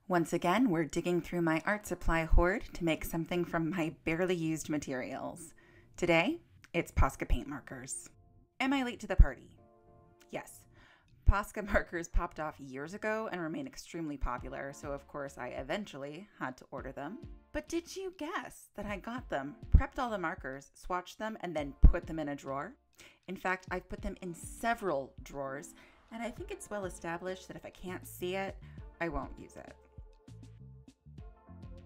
Once again, we're digging through my art supply hoard to make something from my barely used materials. Today, it's Posca paint markers. Am I late to the party? Yes. Posca markers popped off years ago and remain extremely popular, so of course I eventually had to order them. But did you guess that I got them, prepped all the markers, swatched them, and then put them in a drawer? In fact, I've put them in several drawers, and I think it's well established that if I can't see it, I won't use it.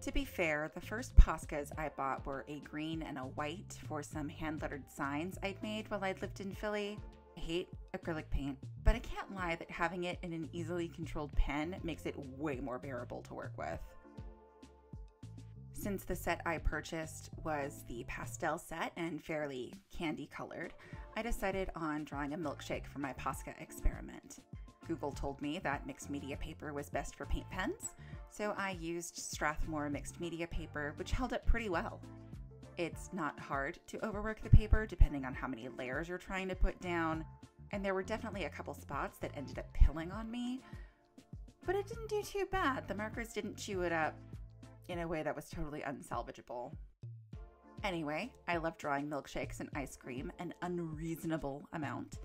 To be fair, the first Poscas I bought were a green and a white for some hand-lettered signs I'd made while I'd lived in Philly. I hate acrylic paint, but I can't lie that having it in an easily controlled pen makes it way more bearable to work with. Since the set I purchased was the pastel set and fairly candy colored, I decided on drawing a milkshake for my Posca experiment. Google told me that mixed media paper was best for paint pens, so I used Strathmore mixed media paper, which held up pretty well. It's not hard to overwork the paper depending on how many layers you're trying to put down, and there were definitely a couple spots that ended up pilling on me, but it didn't do too bad. The markers didn't chew it up in a way that was totally unsalvageable. Anyway, I love drawing milkshakes and ice cream, an unreasonable amount.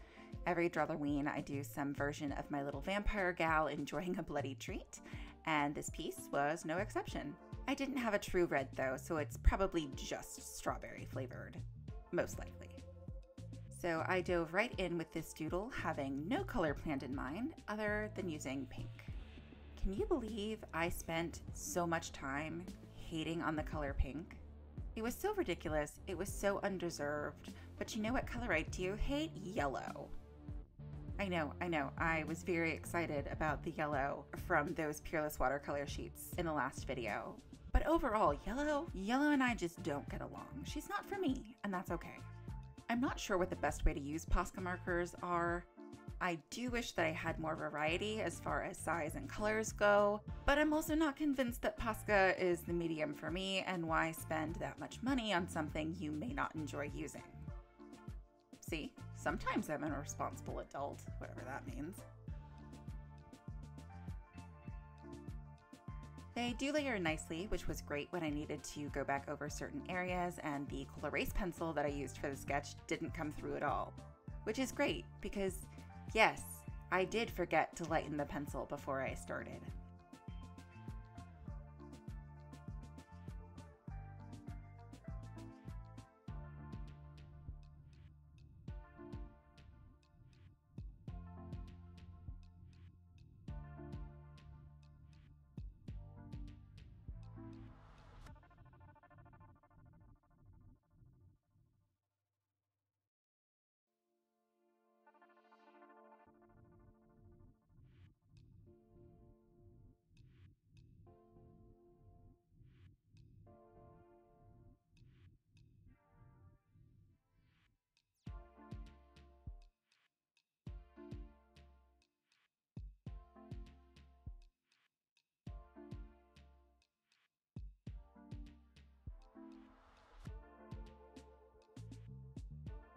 Every Drawloween, I do some version of my little vampire gal enjoying a bloody treat, and this piece was no exception. I didn't have a true red though, so it's probably just strawberry flavored, most likely. So I dove right in with this doodle, having no color planned in mind other than using pink. Can you believe I spent so much time hating on the color pink? It was so ridiculous, it was so undeserved, but you know what color I do hate? Yellow. I know, I was very excited about the yellow from those Peerless watercolor sheets in the last video. But overall, yellow and I just don't get along. She's not for me, and that's okay. I'm not sure what the best way to use Posca markers are. I do wish that I had more variety as far as size and colors go, but I'm also not convinced that Posca is the medium for me, and why spend that much money on something you may not enjoy using. See, sometimes I'm a responsible adult, whatever that means. They do layer nicely, which was great when I needed to go back over certain areas, and the Col-erase pencil that I used for the sketch didn't come through at all. Which is great, because yes, I did forget to lighten the pencil before I started.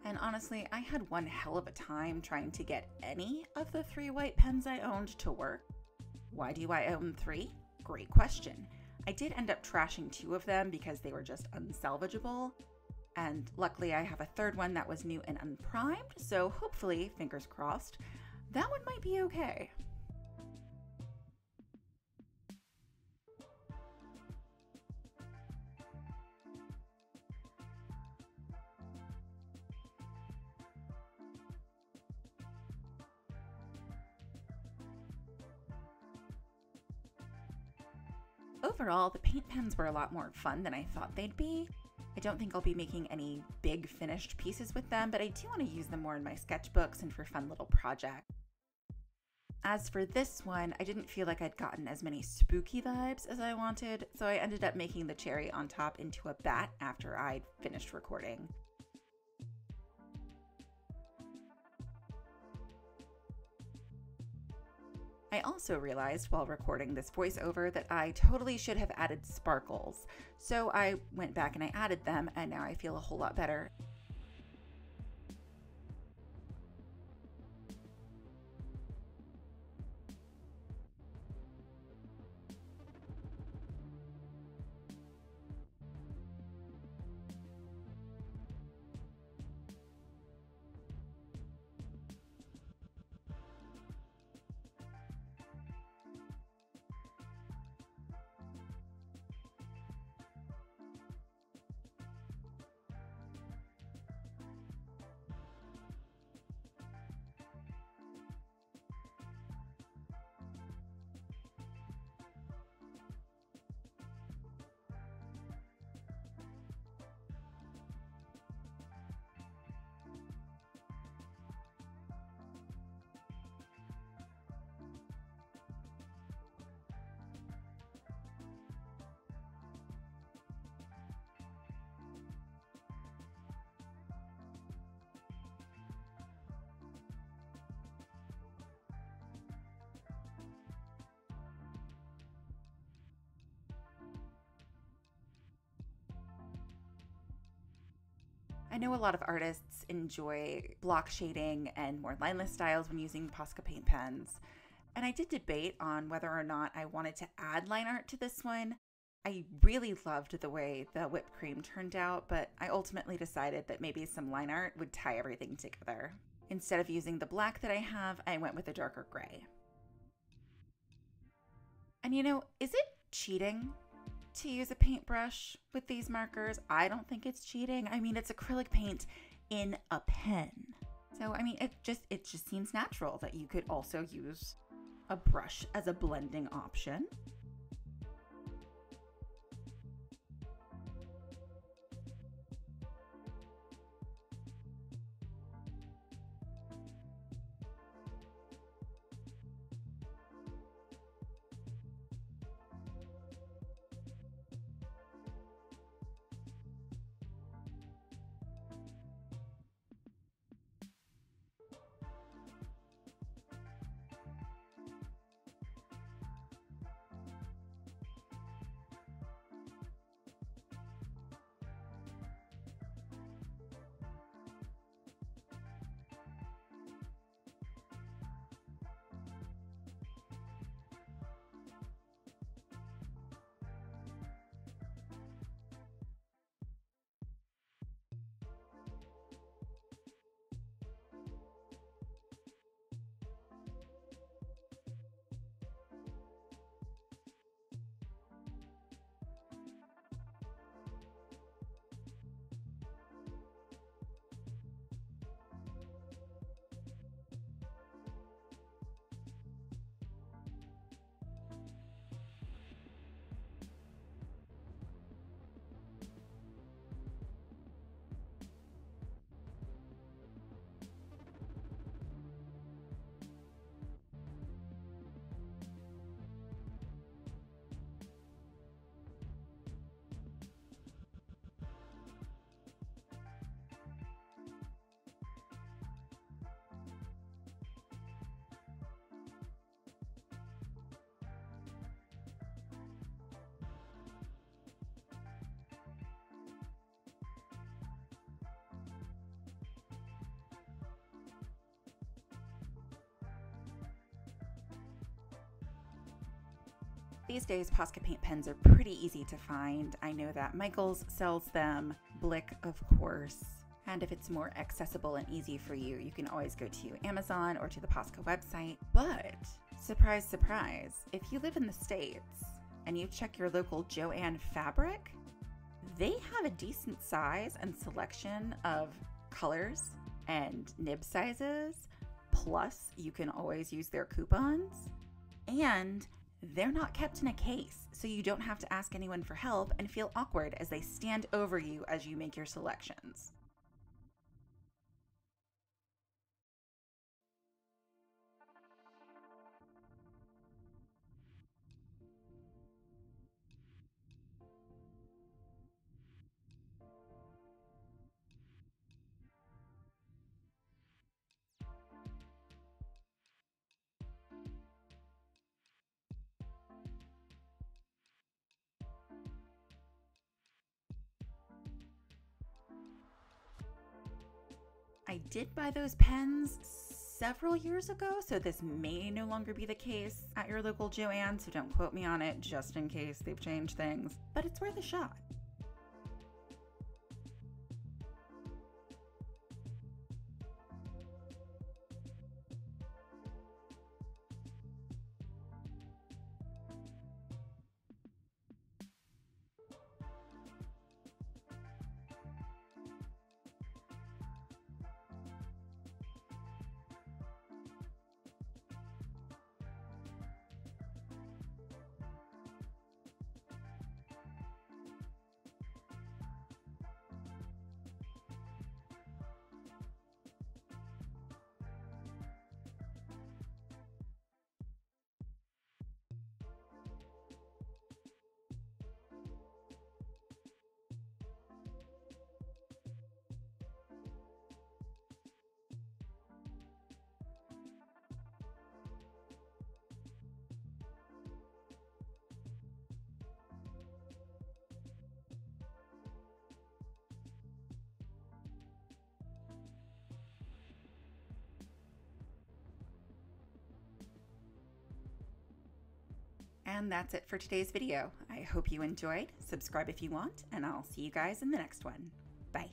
And honestly, I had one hell of a time trying to get any of the 3 white pens I owned to work. Why do I own 3? Great question. I did end up trashing 2 of them because they were just unsalvageable. And luckily I have a 3rd one that was new and unprimed, so hopefully, fingers crossed, that one might be okay. Overall, the paint pens were a lot more fun than I thought they'd be. I don't think I'll be making any big finished pieces with them, but I do want to use them more in my sketchbooks and for fun little projects. As for this one, I didn't feel like I'd gotten as many spooky vibes as I wanted, so I ended up making the cherry on top into a bat after I'd finished recording. I also realized while recording this voiceover that I totally should have added sparkles, so I went back and I added them, and now I feel a whole lot better. I know a lot of artists enjoy block shading and more lineless styles when using Posca paint pens, and I did debate on whether or not I wanted to add line art to this one. I really loved the way the whipped cream turned out, but I ultimately decided that maybe some line art would tie everything together. Instead of using the black that I have, I went with a darker gray. And is it cheating to use a paintbrush with these markers? I don't think it's cheating. I mean, it's acrylic paint in a pen. So, I mean, it just seems natural that you could also use a brush as a blending option. These days, Posca paint pens are pretty easy to find. I know that Michaels sells them, Blick, of course. And if it's more accessible and easy for you, you can always go to Amazon or to the Posca website. But, surprise, surprise, if you live in the States and you check your local Joann Fabric, they have a decent size and selection of colors and nib sizes. Plus, you can always use their coupons. And they're not kept in a case, so you don't have to ask anyone for help and feel awkward as they stand over you as you make your selections. I did buy those pens several years ago, so this may no longer be the case at your local Joann, so don't quote me on it just in case they've changed things, but it's worth a shot. And that's it for today's video. I hope you enjoyed. Subscribe if you want, and I'll see you guys in the next one. Bye.